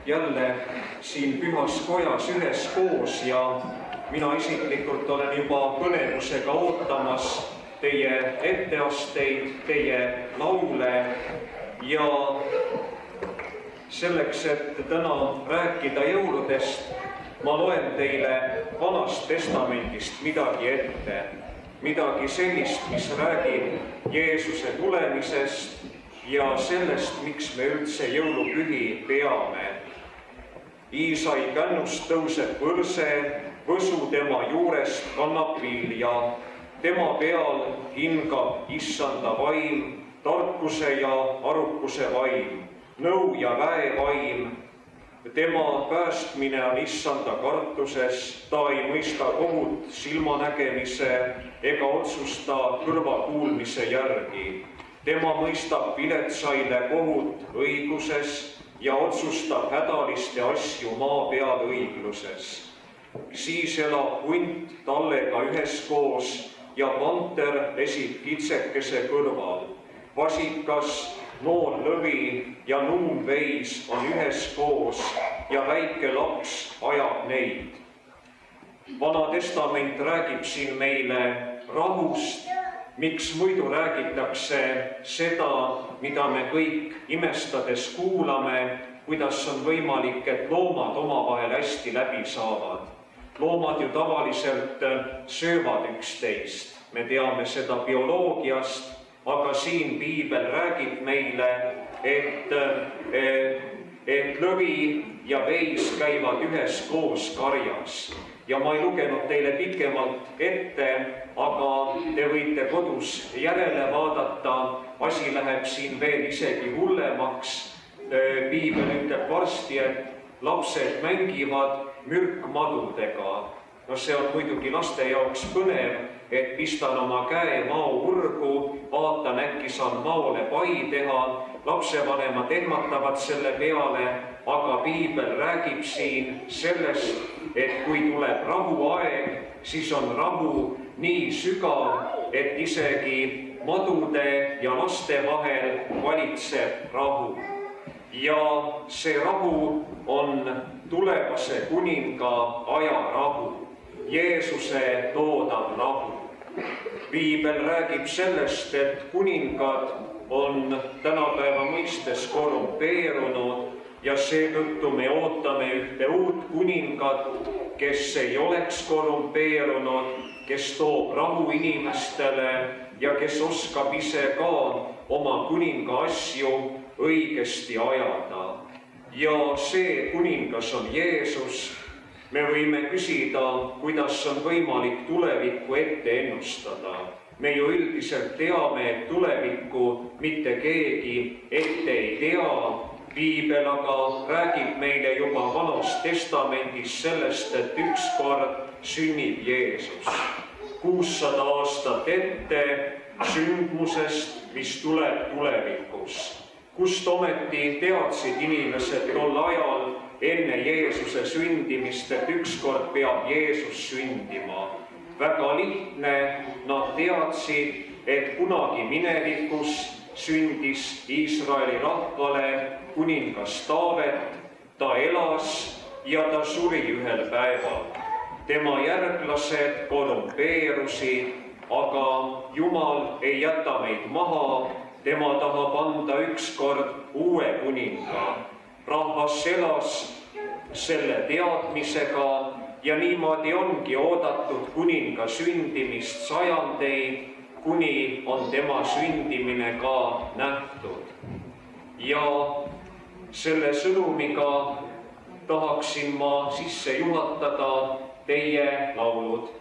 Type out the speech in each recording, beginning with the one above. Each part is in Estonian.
jälle siin pühas kojas üheskoos ja mina isiklikult olen juba põnevusega ootamas teie etteasteid, teie laule ja selleks, et täna rääkida jõuludest, ma loen teile Vanast Testamendist midagi ette. Midagi sellist, mis räägib Jeesuse tulemisest ja sellest, miks me üldse jõulupühi peame. Iisai kännust tõuseb võrse, võsu tema juurest kannab vilja. Tema peal hingab Issanda vaim, tarkuse ja arukuse vaim, nõu ja väe vaim. Tema päästmine on Issanda kartuses, ta ei mõista kohut silmanägemise ega otsusta kõrvakuulmise järgi. Tema mõistab viletsaile kohut õiguses ja otsustab hädaliste asju maa peal õigluses. Siis elab hunt tallega üheskoos ja panter pesib kitsekese kõrval. Vasikas, noor lõvi ja nuumveis on üheskoos ja väike laps ajab neid. Vana Testament räägib siin meile rahust, miks muidu räägitakse seda, mida me kõik imestades kuulame, kuidas on võimalik, et loomad omavahel hästi läbi saavad. Loomad ju tavaliselt söövad üksteist, me teame seda bioloogiast, aga siin piibel räägib meile, et lõvi ja veis käivad üheskoos karjas. Ja ma ei lugenud teile pikemalt ette, aga te võite kodus järele vaadata, asi läheb siin veel isegi hullemaks. Piibel ütleb varsti, et lapsed mängivad mürkmadudega. No see on muidugi laste jaoks põnev, et pistan oma käe maourgu, vaatan, äkki saan maole pai teha, lapsevanemad ehmatavad selle peale, aga piibel räägib siin sellest, et kui tuleb rahuaeg, siis on rahu nii sügav, et isegi madude ja laste vahel valitseb rahu. Ja see rahu on tulevase kuninga ajarahu, Jeesuse toodav rahu. Piibel räägib sellest, et kuningad on tänapäeva mõistes korrumpeerunud ja seetõttu me ootame ühte uut kuningat, kes ei oleks korrumpeerunud, kes toob rahu inimestele ja kes oskab ise ka oma kuninga asju õigesti ajada. Ja see kuningas on Jeesus. Me võime küsida, kuidas on võimalik tulevikku ette ennustada. Me ju üldiselt teame, et tulevikku mitte keegi ette ei tea. Piibel aga räägib meile juba Vanast Testamendis sellest, et ükskord sünnib Jeesus. 600 aastat ette sündmusest, mis tuleb tulevikus. Kust ometi teadsid inimesed tol ajal enne Jeesuse sündimist, et ükskord peab Jeesus sündima. Väga lihtne, nad teadsid, et kunagi minevikus sündis Iisraeli rahvale kuningas Taavet, ta elas ja ta suri ühel päeval. Tema järglased korrumpeerusid, aga Jumal ei jäta meid maha, tema tahab anda ükskord uue kuninga. Rahvas elas selle teadmisega ja niimoodi ongi oodatud kuninga sündimist sajandeid, kuni on tema sündimine ka nähtud. Ja selle sõnumiga tahaksin ma sisse juhatada teie laulud.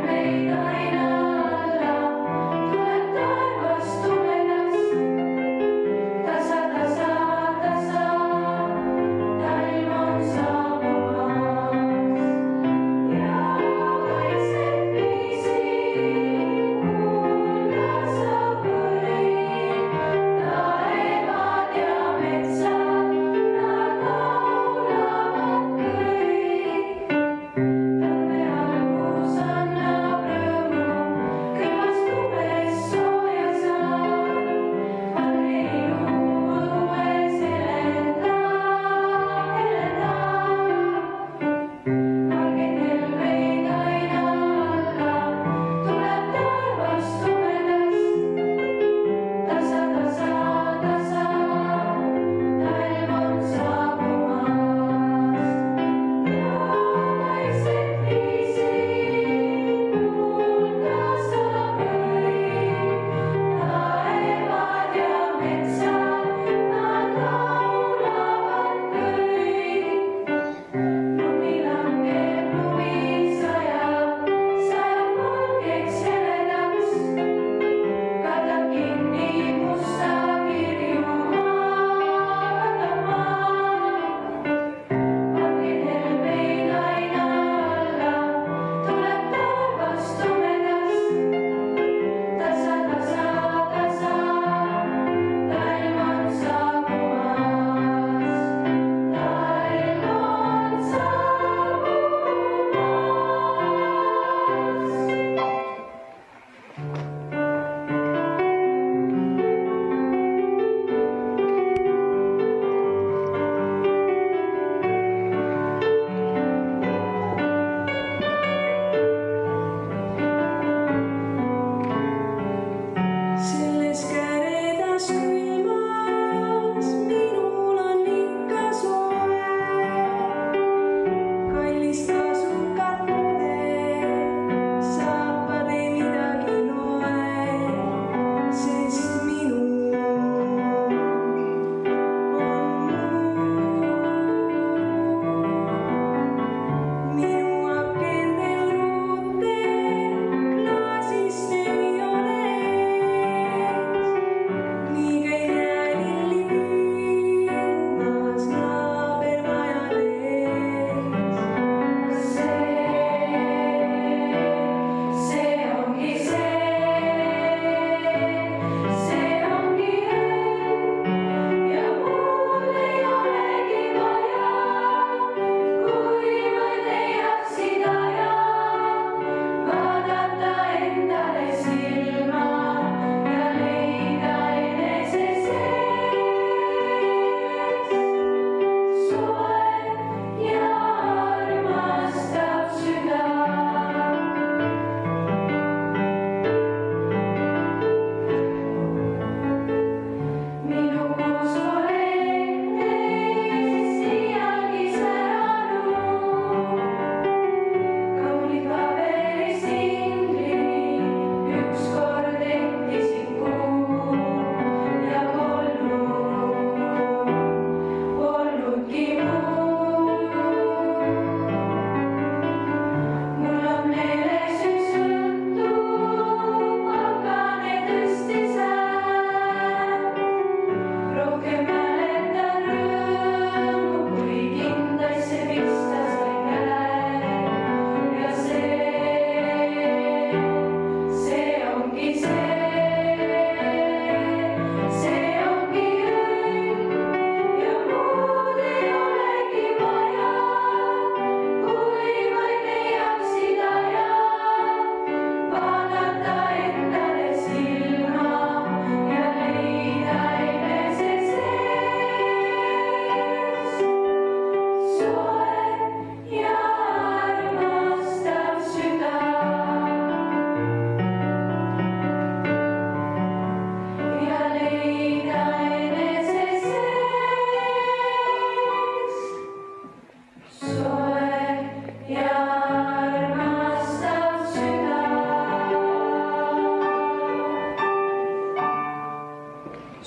Meid aina alla, tuleb taevas tumedas.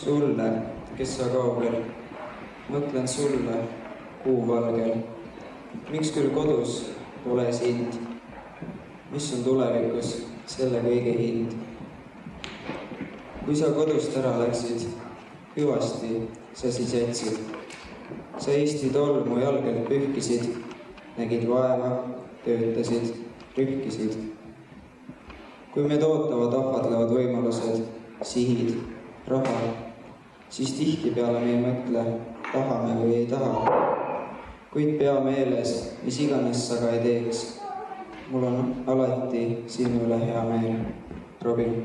Sulle, kes sa kaugel, mõtlen sulle kuuvalgel. Miks küll kodus pole sind? Mis on tulevikus selle kõige hind? Kui sa kodust ära läksid, hüvasti sa siis jätsid. Sa Eesti tolmu jalgelt pühkisid, nägid vaeva, töötasid, rühkisid. Kui meid ootavad ahvatlevad võimalused, sihid, raha, siis tihtipeale me ei mõtle, tahame või ei taha. Kuid pea meeles, mis iganes sa ka ei teeks. Mul on alati sinu üle hea meel, Robin.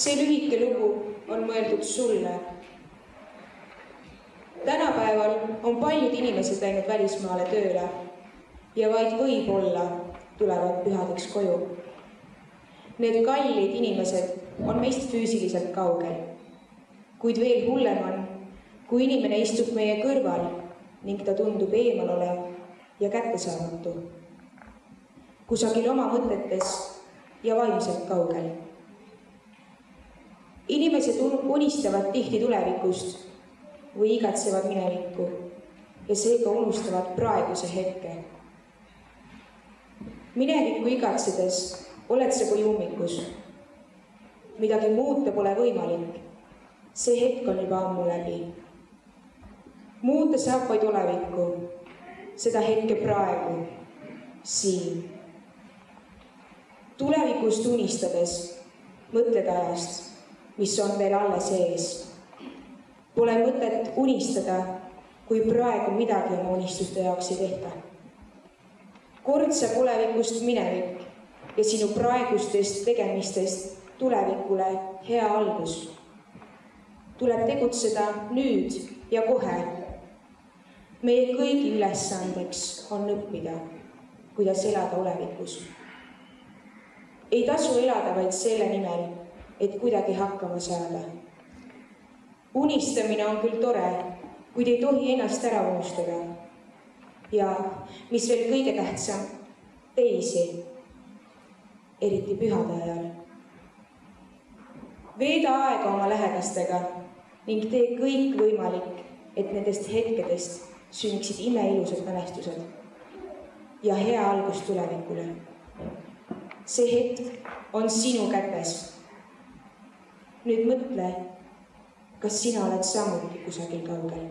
See lühike lugu on mõeldud sulle. Tänapäeval on paljud inimesed läinud välismaale tööle ja vaid võib-olla tulevad pühadeks koju. Need kallid inimesed on meist füüsiliselt kaugel, kuid veel hullem on, kui inimene istub meie kõrval ning ta tundub eemal olev ja kättesaamatu, kusagil oma mõtetes ja vaimselt kaugel. Inimesed unistavad tihti tulevikust või igatsevad minevikku ja seega unustavad praeguse hetke. Minevikku igatsedes oled sa kui ummikus. Midagi muuta pole võimalik. See hetk on juba ammu läbi. Muuta saab vaid olevikku, seda hetke praegu, siin. Tulevikust unistades mõtled ajast, mis on veel alles ees. Pole mõtet unistada, kui praegu midagi oma unistuste jaoks ei tehta. Kord saab olevikust minevik ja sinu praegustest tegemistest tulevikule hea algus. tuleb tegutseda nüüd ja kohe. Meie kõigi ülesandeks on õppida, kuidas elada olevikus. Ei tasu elada vaid selle nimel, et kuidagi hakkama saada. Unistamine on küll tore, kuid ei tohi ennast ära unustada. Ja mis veel kõige tähtsam, teisi, eriti pühade ajal. Veeda aega oma lähedastega ning tee kõik võimalik, et nendest hetkedest sünniksid imeilusad mälestused ja hea algus tulevikule. See hetk on sinu kätes. Nüüd mõtle, kas sina oled samuti kusagil kaugel.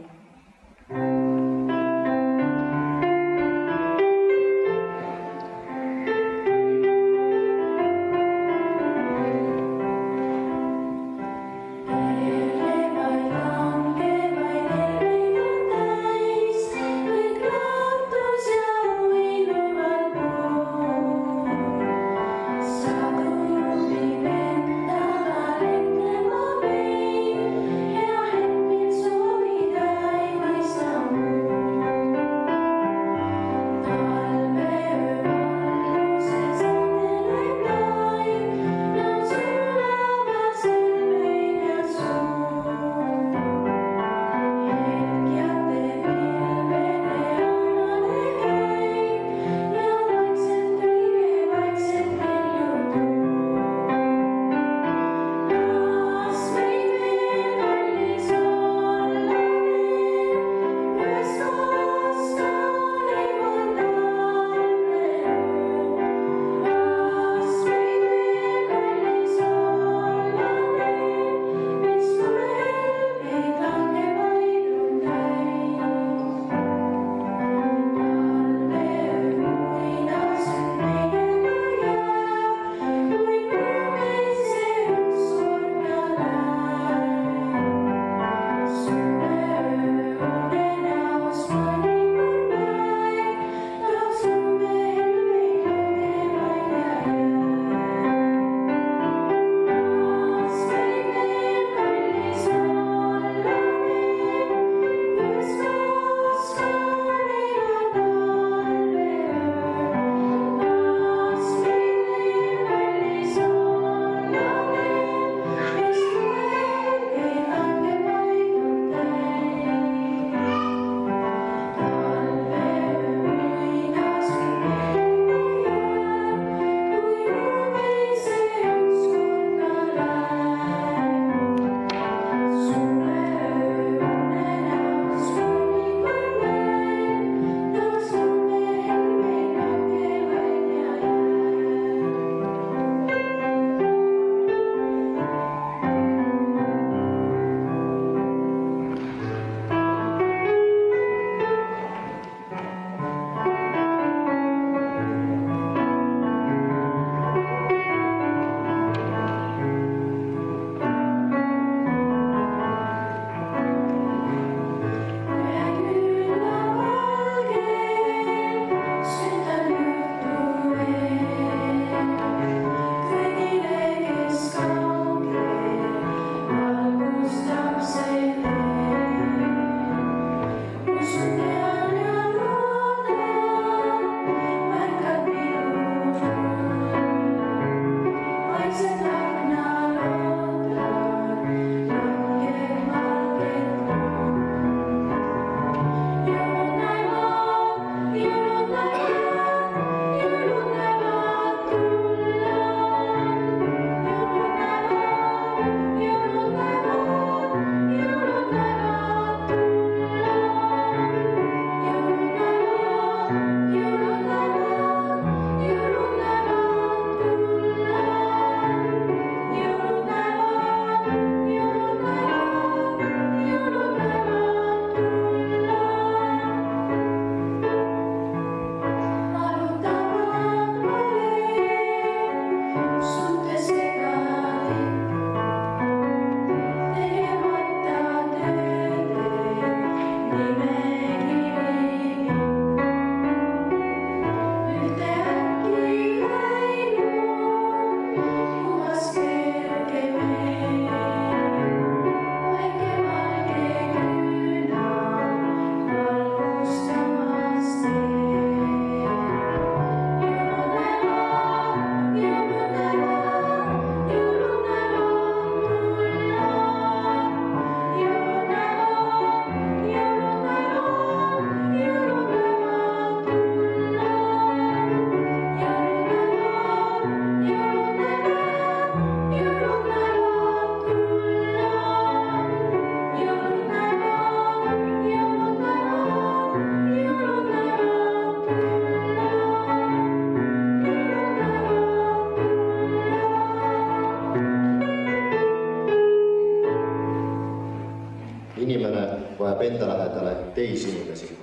ajab enda lähedale teisi inimesi.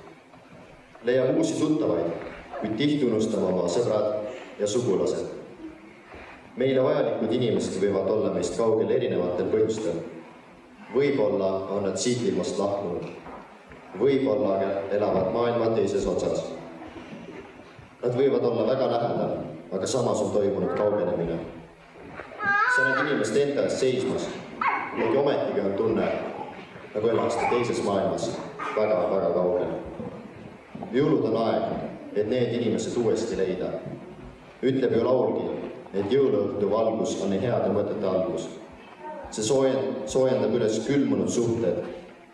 Leiab uusi tuttavaid, kuid tihti unustame oma sõbrad ja sugulased. Meile vajalikud inimesed võivad olla meist kaugel erinevatel põhjustel. Võib-olla on nad siit ilmast lahkunud. Võib-olla elavad maailma teises otsas. Nad võivad olla väga lähedal, aga samas on toimunud kaugenemine. Sa näed inimest enda eest seismas, kuid ometigi on tunne, nagu elaks ta teises maailmas väga kaugel. Jõulud on aeg, et need inimesed uuesti leida. Ütleb ju laulgi, et jõuluõhtu valgus on heade mõtete algus. See soojendab üles külmunud suhted,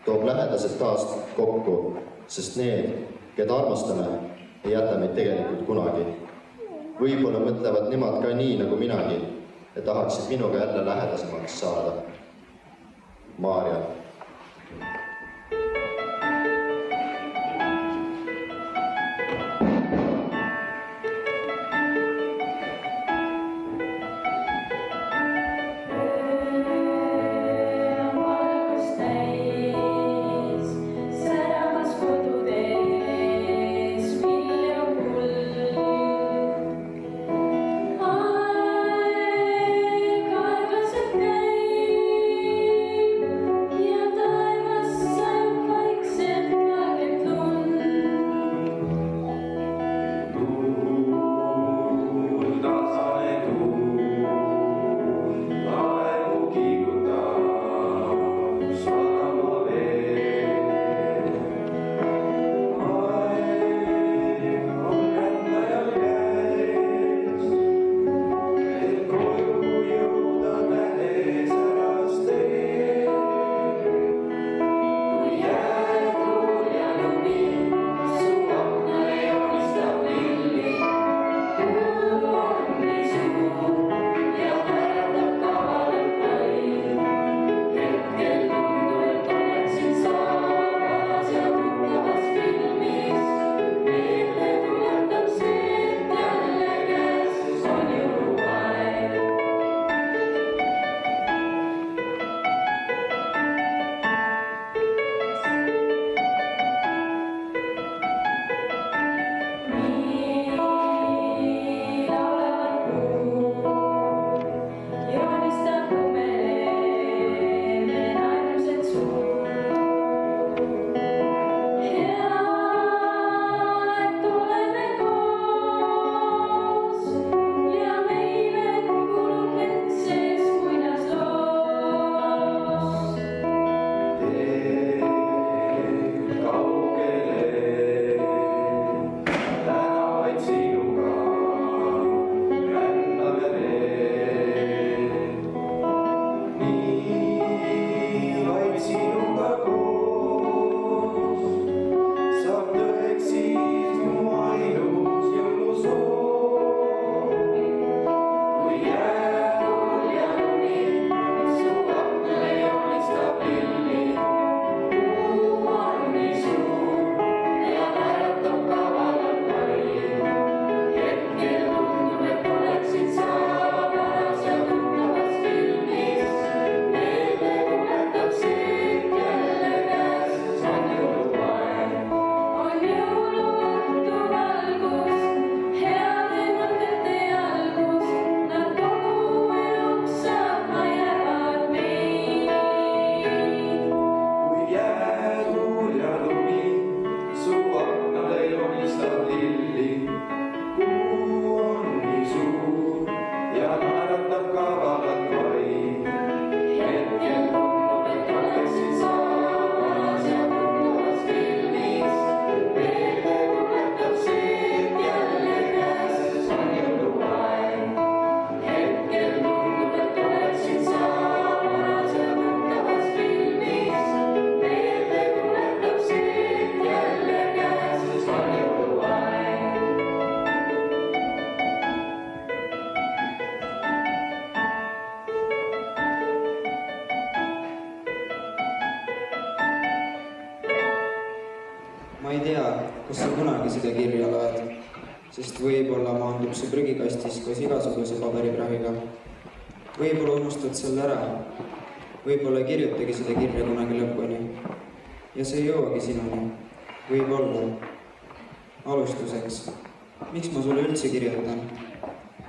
toob lähedased taas kokku, sest need, keda armastame, ei jäta meid tegelikult kunagi. Võib-olla mõtlevad nemad ka nii nagu minagi ja tahaksid minuga jälle lähedasemaks saada. Maarja. Ma ei tea, kas sa kunagi seda kirja loed, sest võib-olla maandub see prügikastis koos igasuguse paberiprahiga. Võib-olla unustad selle ära. Võib-olla ei kirjutagi seda kirja kunagi lõpuni. ja see ei jõuagi sinuni. Võib-olla. Alustuseks, miks ma sulle üldse kirjutan?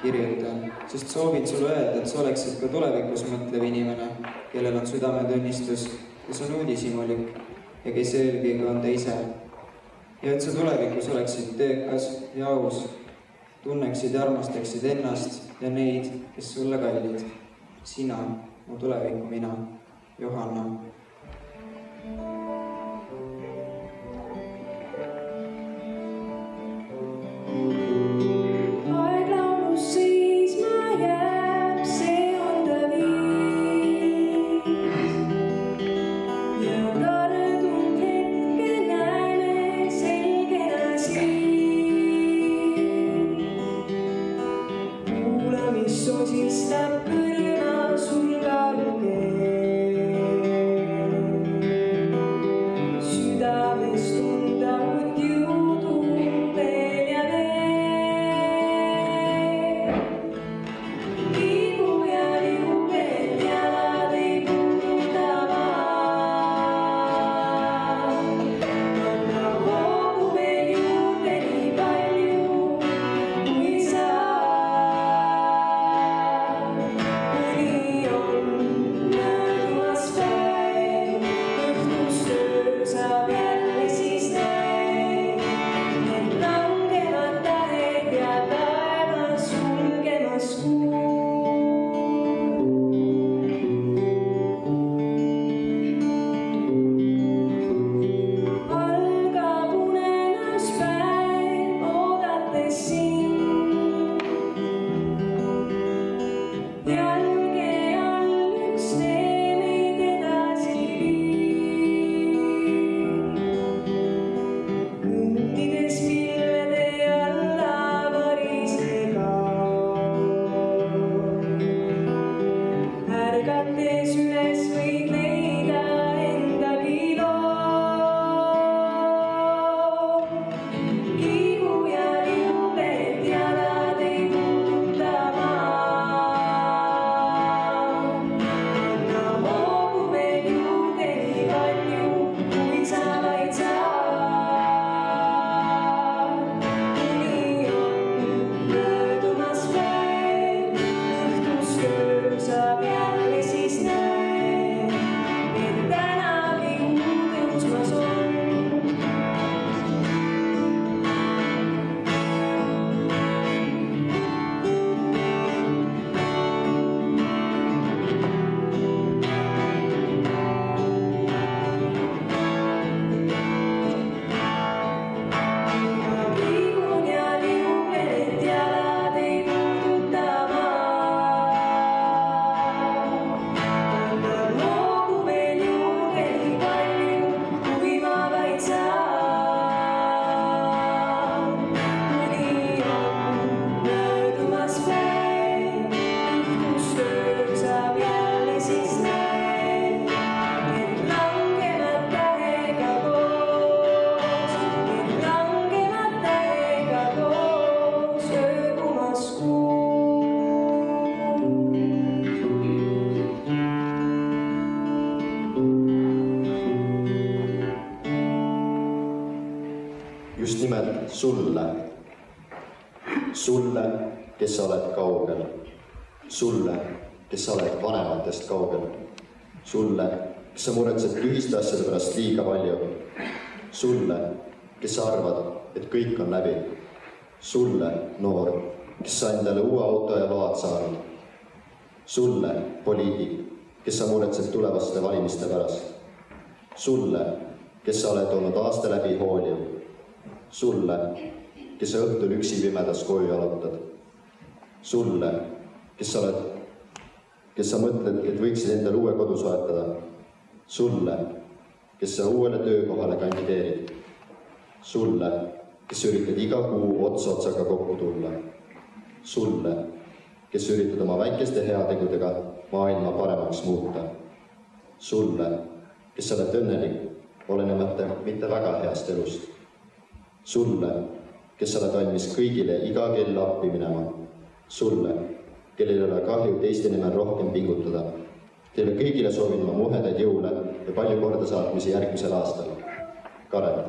Kirjutan, sest soovin sulle öelda, et sa oleksid ka tulevikus mõtlev inimene, kellel on südametunnistus, kes on uudishimulik ja kes eelkõige on ta ise. Ja et sa tulevikus oleksid töökas ja aus, tunneksid ja armastaksid ennast ja neid, kes sulle kallid. Sina, mu tuleviku mina, Johanna. Just nimelt sulle, kes sa oled kaugel, sulle, kes sa oled vanematest kaugel, sulle, kes sa muretsed tühiste asjade pärast liiga palju, sulle, kes sa arvad, et kõik on läbi, sulle, noor, kes sa endale uue auto ja load saanud, sulle, poliitik, kes sa muretsed tulevaste valimiste pärast, sulle, kes sa oled olnud aasta läbi hooliv, sulle, kes sa õhtul üksi pimedas koju jalutad, sulle, kes sa mõtled, et võiksid endale uue kodu soetada, sulle, kes sa uuele töökohale kandideerid, sulle, kes üritad iga kuu otsaga kokku tulla, sulle, kes üritad oma väikeste heategudega maailma paremaks muuta, sulle, kes sa oled õnnelik, olenemata mitte väga heast elust, sulle, kes sa oled valmis kõigile iga kell appi minema, sulle, kellel ei ole kahju teiste nimel rohkem pingutada, Teile kõigile soovin ma muhedaid jõule ja palju korda saatmisi järgmisel aastal. Karel.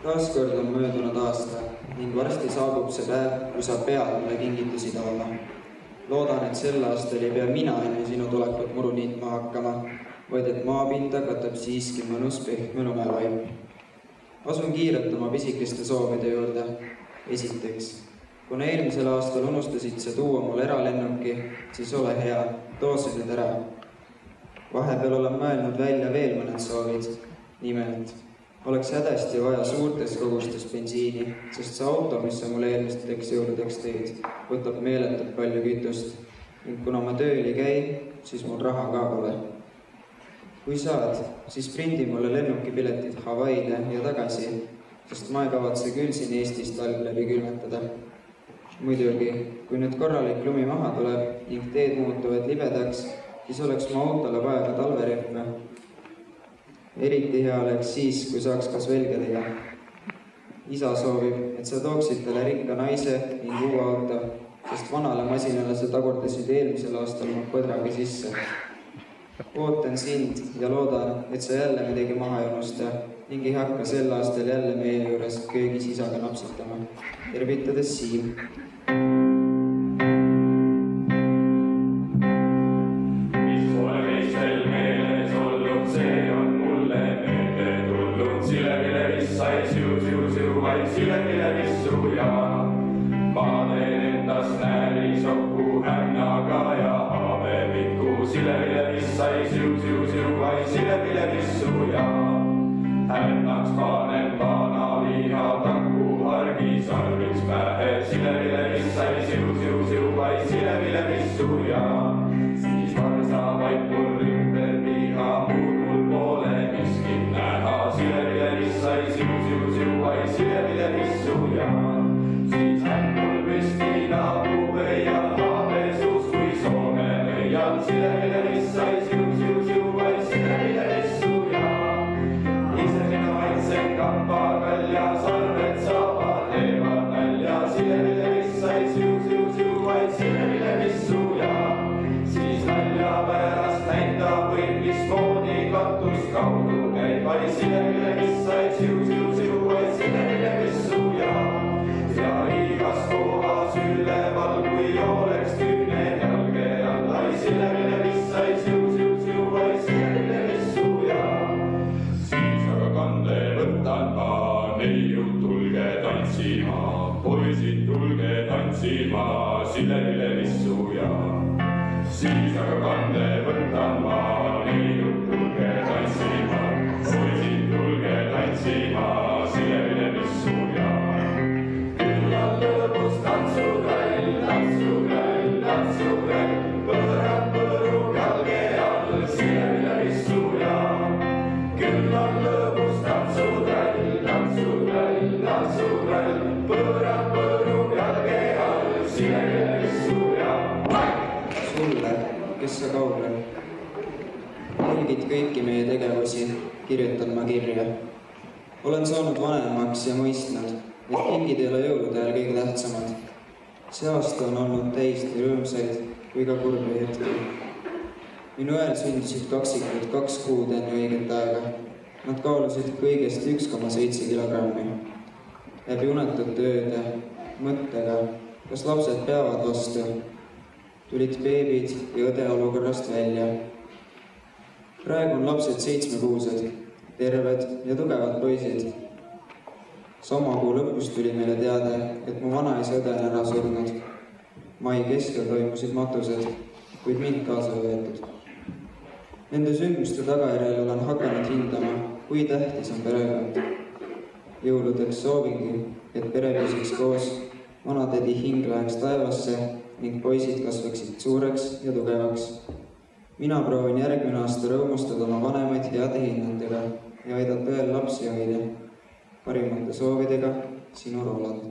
Taaskord on möödunud aasta ning varsti saabub see päev, kui sa pead mulle kingitusi tooma. Loodan, et sel aastal ei pea mina enne sinu tulekut muru niitma hakkama, vaid et maapinda katab siiski mõnus pehme lumevaim. Asun kiirelt oma pisikeste soovide juurde. Esiteks, kuna eelmisel aastal unustasid sa tuua mul eralennuki, siis ole hea, too see nüüd ära. Vahepeal olen mõelnud välja veel mõned soovid. Nimelt, oleks hädasti vaja suurtes kogustes bensiini, sest see auto, mis sa mulle eelmisteks jõuludeks teed, võtab meeletult palju kütust ning kuna ma tööl ei käi, siis mul raha ka pole. Kui saad, siis prindi mulle lennukipiletid Hawaiile ja tagasi, sest ma ei kavatse küll siin Eestis talv läbi külmetada. Muidugi, kui nüüd korralik lumi maha tuleb ning teed muutuvad libedaks, siis oleks mu autole vaja ka talverehme. Eriti hea oleks siis, kui saaks kas velgedega. Isa soovib, et sa tooksid talle rikka naise ning uue auto, sest vanale masinale sa tagurdasid eelmisel aastal mu põdraga sisse. Ootan sind ja loodan, et sa jälle midagi maha ei unusta ning ei hakka sel aastal jälle meie juures köögis isaga napsitama. Tervitades Siim. Silevile vissu ja ma teen endast näärisokku hännaga ja habemikku. Silevile vissai siu, vai silevile vissu ja hännaks panen vana liha takku hargi sarviks pähe. Silevile vissai siu, vai silevile vissu ja siis varsa vaid mul ümber liha, muud mul poole miskit näha. Silevile vissai siu, vai silevile vissu ja siis hän mul püsti naabube ja habesus kui soo. Silevile vissuja, siis nalja pärast näita võib, mismoodi katus kaudu käib, vaid Silevile vissaid siu, vaid Silevile vissuja. Ja igas kohas üleval, kui oleks tüüne jalge all, vaid Silevile vissaid siu, vaid Silevile vissuja. Siis aga kande võtan ma, neiud tulge tantsima, poisid tulge tantsima, Silevile vissuja. Siis aga kande võtan ma, neiud tulge tantsima, poisid tulge tantsima, Silevile vissuja. Küll on lõbus tantsutrall, tantsutrall, tantsutrall, põrand põrub jalge all, Silevile vissuja. Küll on lõbus tantsutrall, tantsutrall, tantsutrall, põrand põrub jalge all, Silevile vissuja. Sulle, kes sa kaugel, jälgid kõiki meie tegevusi, kirjutan ma kirja. Olen saanud vanemaks ja mõistnud, et kingid ei ole jõulude ajal kõige tähtsamad. See aasta on olnud täis nii rõõmsaid kui ka kurbi hetki. Minu õel sündisid kaksikud 2 kuud enne õiget aega. Nad kaalusid kõigest 1,7 kilogrammi. Läbi unetute ööde, mõttega, kas lapsed peavad vastu, tulid beebid ja õde olukorrast välja. Praegu on lapsed 7-kuused, terved ja tugevad poisid. Sama kuu lõpus tuli meile teade, et mu vanaisa õde on ära surnud. Mai keskel toimusid matused, kuid mind kaasa võetud. Nende sündmuste tagajärjel olen hakanud hindama, kui tähtis on perekond. Jõuludeks soovingi, et pere püsiks koos, vanatädi hing läheks taevasse ning poisid kasvaksid suureks ja tugevaks. Mina proovin järgmine aasta rõõmustada oma vanemaid heade hinnatega ja aidata õel lapsi hoida. Parimate soovidega, sinu Roland.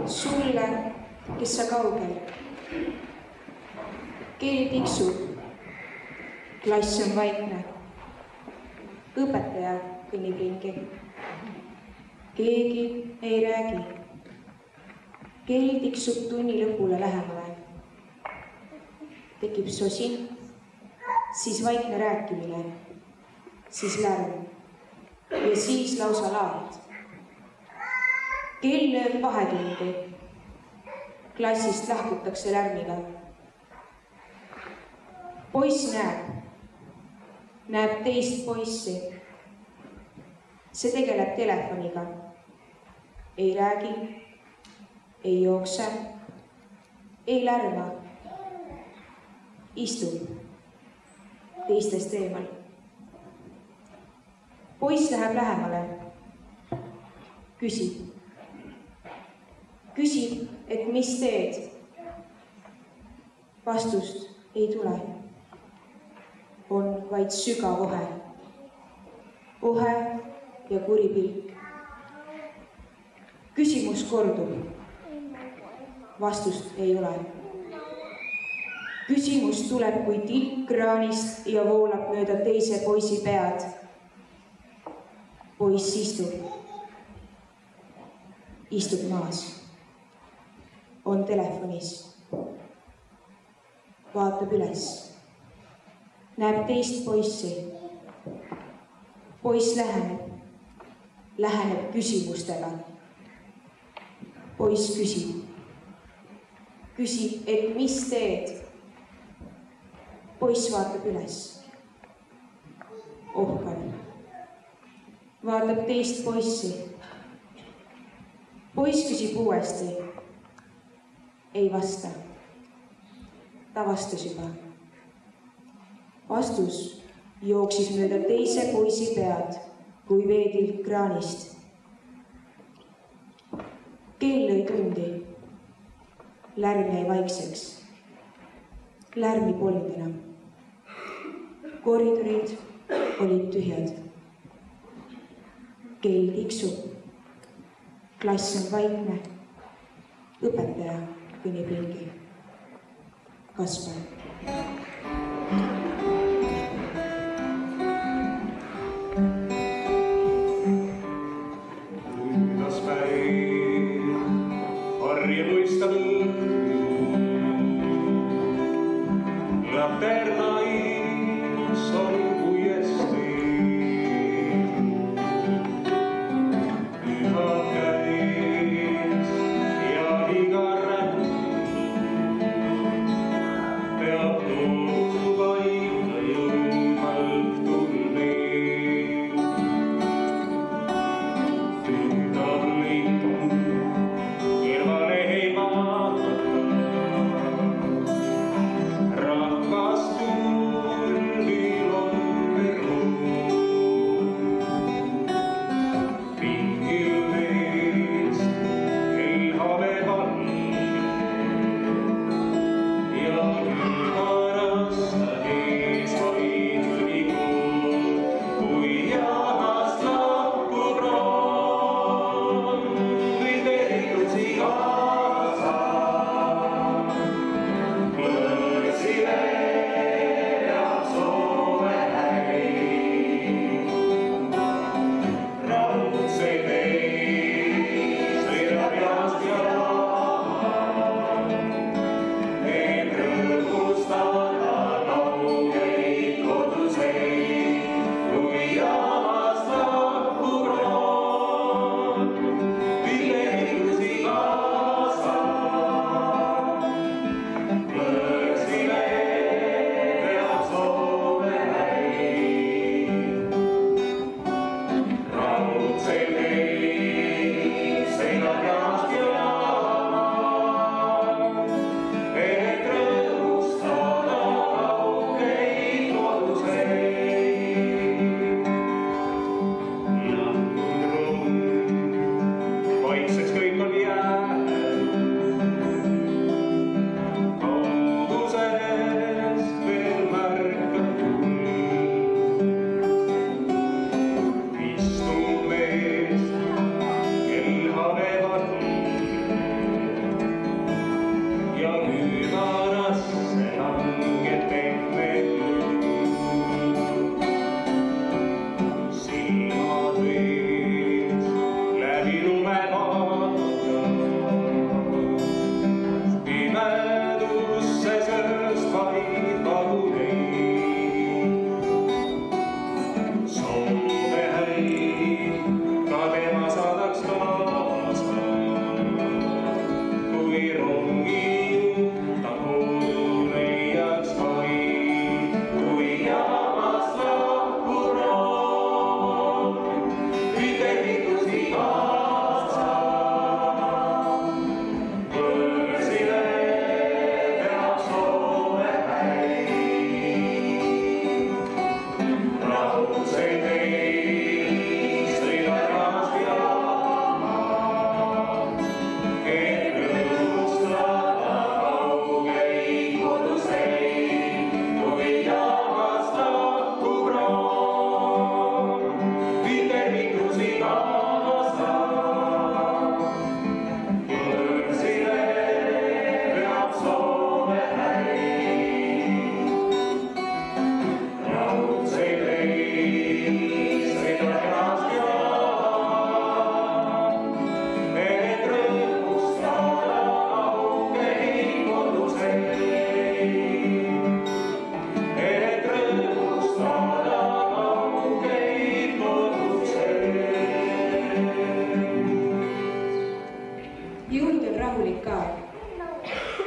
sulle, kes sa kaugel. Kell tiksub, klass on vaikne. Õpetaja kõnnib ringi. Keegi ei räägi. Kell tiksub tunni lõpule lähemale. Tekib sosin, siis vaikne rääkimine, siis lärm ja siis lausa laad. Kell lööb vahetundi. Klassist lahkutakse lärmiga. Poiss näeb teist poissi. See tegeleb telefoniga. Ei räägi, ei jookse, ei lärma. Istub teistest eemal. Poiss läheb lähemale. Küsib, et mis teed. Vastust ei tule. On vaid sügav ohe. Ohe ja kuri pilk. Küsimus kordub. Vastust ei ole. Küsimus tuleb kui tilk kraanist ja voolab mööda teise poisi pead. Poiss istub maas. On telefonis. Vaatab üles. Näeb teist poissi. Poiss läheneb küsimustega. Poiss küsib, et mis teed. Poiss vaatab üles. Ohkab. Vaatab teist poissi. Poiss küsib uuesti. Ei vasta. Ta vastas juba. Vastus jooksis mööda teise poisi pead kui veetilk kraanist. Kell lõi tundi. Lärm jäi vaikseks. Lärmi polnud enam. Koridorid olid tühjad. Kell tiksub. Klass on vaikne. Õpetaja kõnnib ringi. Kaspar. jõulud on rahulik aeg.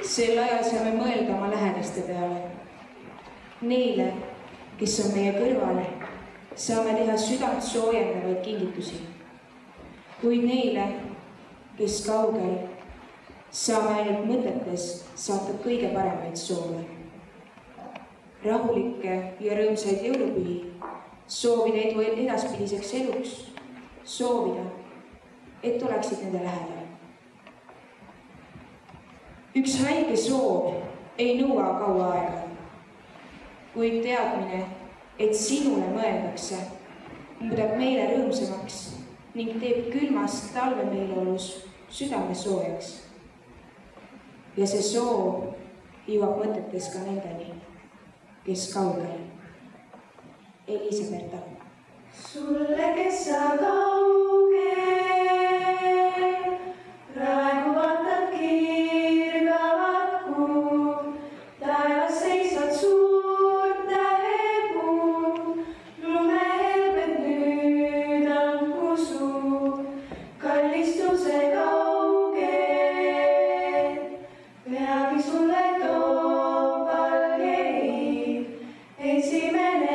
Sel ajal saame mõelda oma lähedaste peale. Neile, kes on meie kõrval, saame teha südant soojendavaid kingitusi. Kuid neile, kes kaugel, saame ainult mõtetes saata kõige paremaid soove. Rahulikke ja rõõmsaid jõulupühi, soovida edu edaspidiseks eluks, soovida, et oleksid nende lähedal. Üks haige soov ei nõua kaua aega, kuid teadmine, et sinule mõeldakse, muudab meile rõõmsamaks ning teeb külmast talve meeleolus südame soojaks. Ja see soov jõuab mõtetes ka nendeni, kes kaugel. Elisaberta. Sulle, kes sa kaugel, praegu vaatad kirgavat kuud, taevas seisvad suurt tähepuu, lumehelbed nüüd andku suu, kallistuse kaugel, peagi sulle toob valge hiid, esimene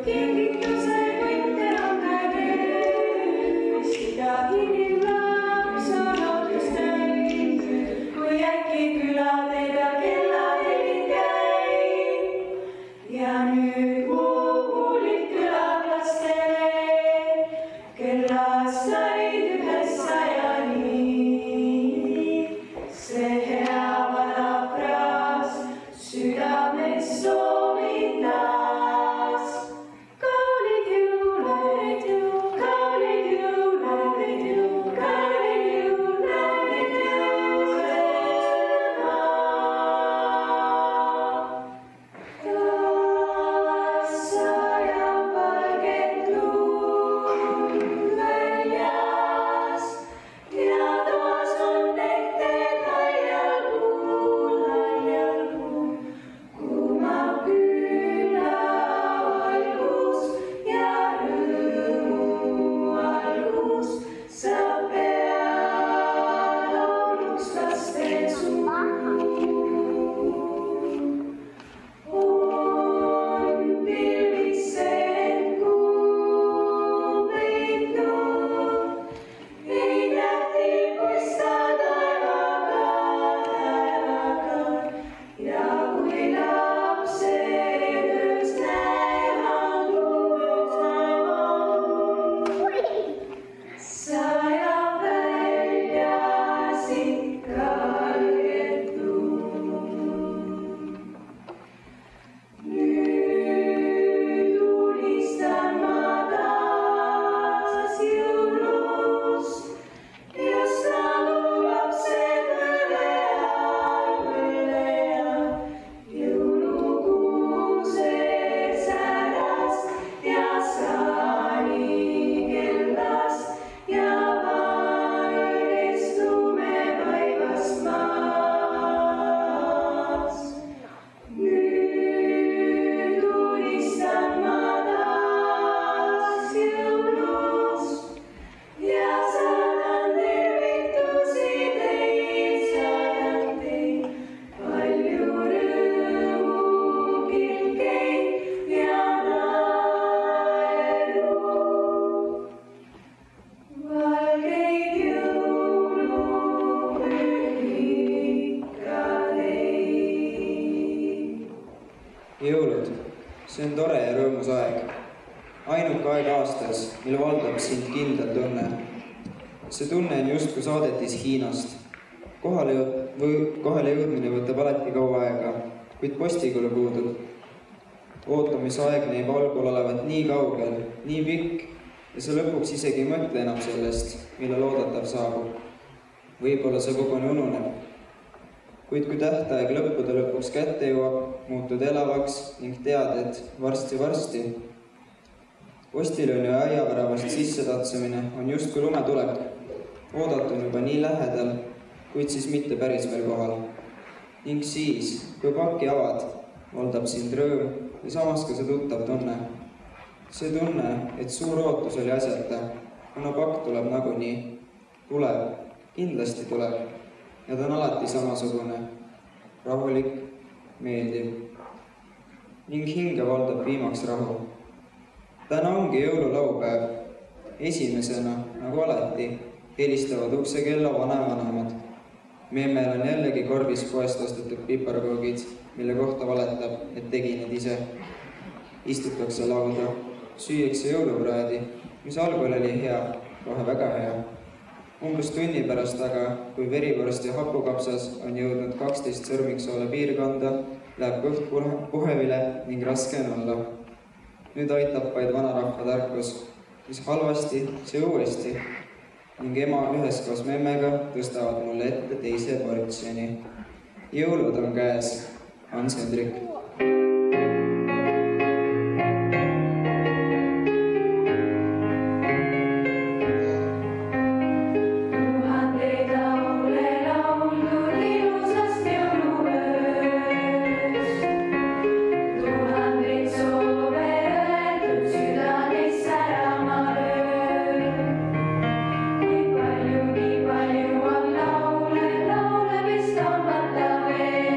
Kingituse see on tore ja rõõmus aeg. Ainuke aeg aastas, mil valdab sind kindel tunne. See tunne on justkui saadetis Hiinast. Kohale jõudmine võtab alati kaua aega, kuid postikulu puudub. Ootamisaeg näib algul olevat nii kaugel, nii pikk ja sa lõpuks isegi ei mõtle enam sellest, millal oodatav saabub. Võib-olla see koguni ununeb. Kuid kui tähtaeg lõppude lõpuks kätte jõuab, muutud elavaks ning tead, et varsti. Postiljonü aiaväravast sisse tatsumine on justkui lumetulek. Oodat on juba nii lähedal, kuid siis mitte päris veel kohal. Ning siis, kui paki avad, valdab sind rõõm ja samas ka see tuttav tunne. See tunne, et suur ootus oli asjata, kuna pakk tuleb nagunii. Tuleb, kindlasti tuleb ja ta on alati samasugune, rahulik, meeldiv ning hinge valdab viimaks rahu. Täna ongi jõululaupäev. Esimesena, nagu alati, helistavad uksekella vanavanemad. Memmel on jällegi korvis poest ostetud piparkoogid, mille kohta valetab, et tegi need ise. Istutakse lauda, süüakse jõulupraadi, mis algul oli hea, kohe väga hea. Umbes tunni pärast aga, kui verivorst ja hapukapsas on jõudnud 12 sõrmiksoole piirkonda, läheb kõht puhevile ning raske on olla. Nüüd aitab vaid vanarahva tarkus, mis halvasti, see uuesti. Ning ema üheskoos memmega tõstavad mulle ette teise portsjoni. Jõulud on käes, Hans Hendrik. Laule, mis tõmbata veel.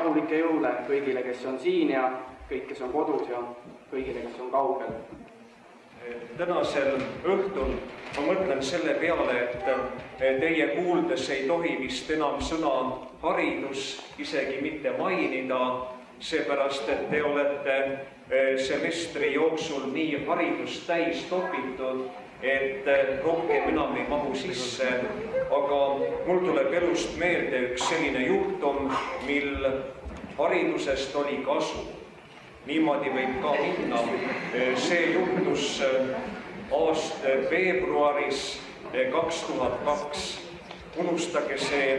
rahulikke jõule kõigile, kes on siin ja kõik, kes on kodus ja kõigile, kes on kaugel. Tänasel õhtul ma mõtlen selle peale, et teie kuuldes ei tohi vist enam sõna haridus isegi mitte mainida, seepärast, et te olete semestri jooksul nii haridust täis topitud, et rohkem enam ei mahu sisse, aga mul tuleb elust meelde üks selline juhtum, mil haridusest oli kasu. Niimoodi võib ka minna. See juhtus veebruaris 2002. Unustage see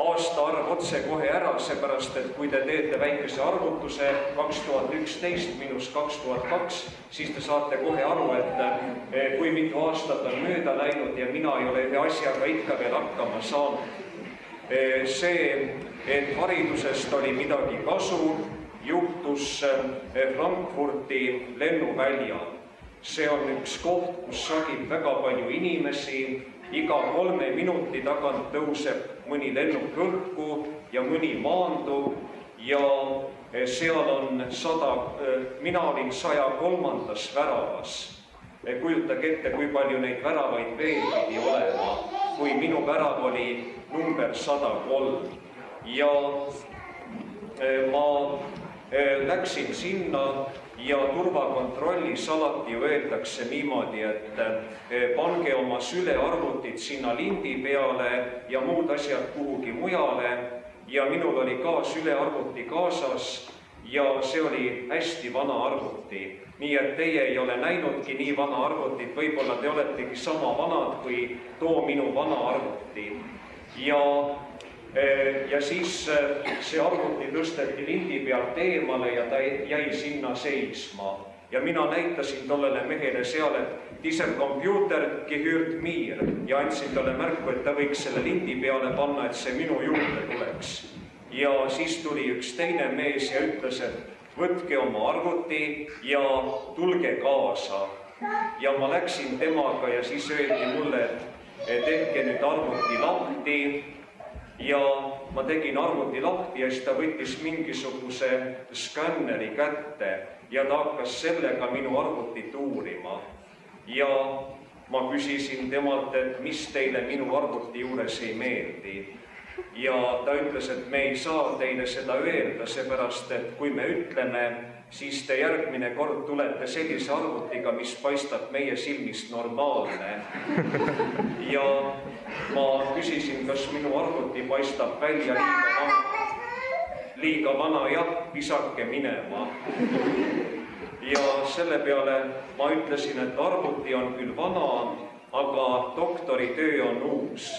aastaarv otse kohe ära, seepärast, et kui te teete väikese arvutuse 2011 miinus 2002, siis te saate kohe aru, et kui mitu aastat on mööda läinud ja mina ei ole ühe asjaga ikka veel hakkama saanud. See, et haridusest oli midagi kasu, juhtus Frankfurti lennuväljal. See on üks koht, kus sagib väga palju inimesi, iga 3 minuti tagant tõuseb mõni lennuk õhku ja mõni maandub ja seal on mina olin 103. väravas. Kujutage ette, kui palju neid väravaid veel pidi olema, kui minu värav oli number 103 ja ma läksin sinna ja turvakontrollis alati öeldakse niimoodi, et pange oma sülearvutid sinna lindi peale ja muud asjad kuhugi mujale ja minul oli ka sülearvuti kaasas ja see oli hästi vana arvuti. Nii et teie ei ole näinudki nii vana arvutit, võib-olla te oletegi sama vanad kui too minu vana arvuti. Ja siis see arvuti tõsteti lindi pealt eemale ja ta jäi sinna seisma. Ja mina näitasin tollele mehele seal, et dieser computer gehört mir ja andsin talle märku, et ta võiks selle lindi peale panna, et see minu juurde tuleks. Ja siis tuli üks teine mees ja ütles, et võtke oma arvuti ja tulge kaasa. Ja ma läksin temaga ja siis öeldi mulle, et tehke nüüd arvuti lahti. Ja ma tegin arvuti lahti ja siis ta võttis mingisuguse skänneri kätte ja ta hakkas sellega minu arvutit uurima. Ja ma küsisin temalt, et mis teile minu arvuti juures ei meeldi. Ja ta ütles, et me ei saa teile seda öelda, seepärast, et kui me ütleme, siis te järgmine kord tulete sellise arvutiga, mis paistab meie silmist normaalne. Ja ma küsisin, kas minu arvuti paistab välja liiga vana, jah, visake minema. Ja selle peale ma ütlesin, et arvuti on küll vana, aga doktoritöö on uus.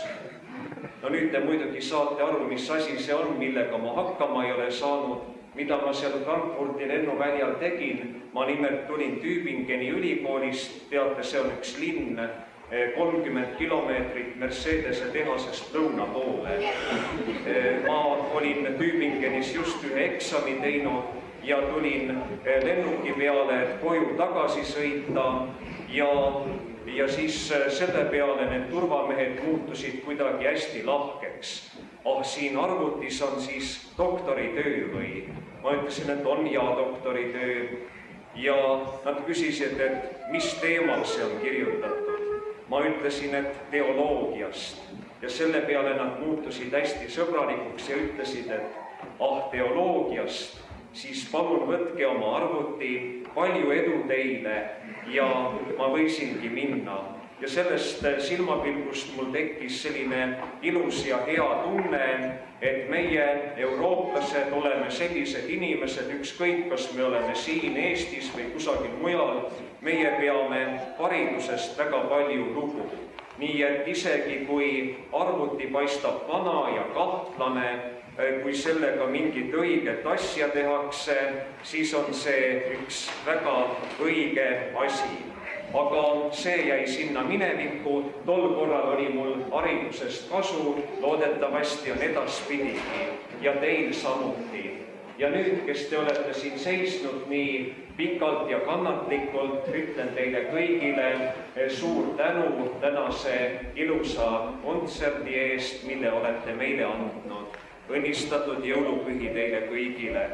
No nüüd te muidugi saate aru, mis asi see on, millega ma hakkama ei ole saanud, mida ma seal Frankfurti lennuväljal tegin. Ma nimelt tulin Tübingeni ülikoolist, teate, see on üks linn, 30 kilomeetrit Mercedese tehasest lõuna poole. Ma olin Tübingenis just ühe eksami teinud ja tulin lennuki peale, et koju tagasi sõita ja siis selle peale need turvamehed muutusid kuidagi hästi lahkeks. Siin arvutis on siis doktoritöö või? Ma ütlesin, et on ja doktoritöö. Ja nad küsisid, et mis teemal see on kirjutatud. Ma ütlesin, et teoloogiast. Ja selle peale nad muutusid hästi sõbralikuks ja ütlesid, et teoloogiast, siis palun võtke oma arvuti, palju edu teile ja ma võisingi minna. Ja sellest silmapilgust mul tekkis selline ilus ja hea tunne, et meie, eurooplased, oleme sellised inimesed, ükskõik, kas me oleme siin Eestis või kusagil mujal, meie peame haridusest väga palju lugu. Nii et isegi kui arvuti paistab vana ja kahtlane, kui sellega mingit õiget asja tehakse, siis on see üks väga õige asi. Aga see jäi sinna minevikku, tol korral oli mul haridusest kasu, loodetavasti on edaspidigi ja teil samuti. Ja nüüd, kes te olete siin seisnud nii pikalt ja kannatlikult, ütlen teile kõigile suur tänu tänase ilusa kontserdi eest, mille olete meile andnud. õnnistatud jõulupühi teile kõigile.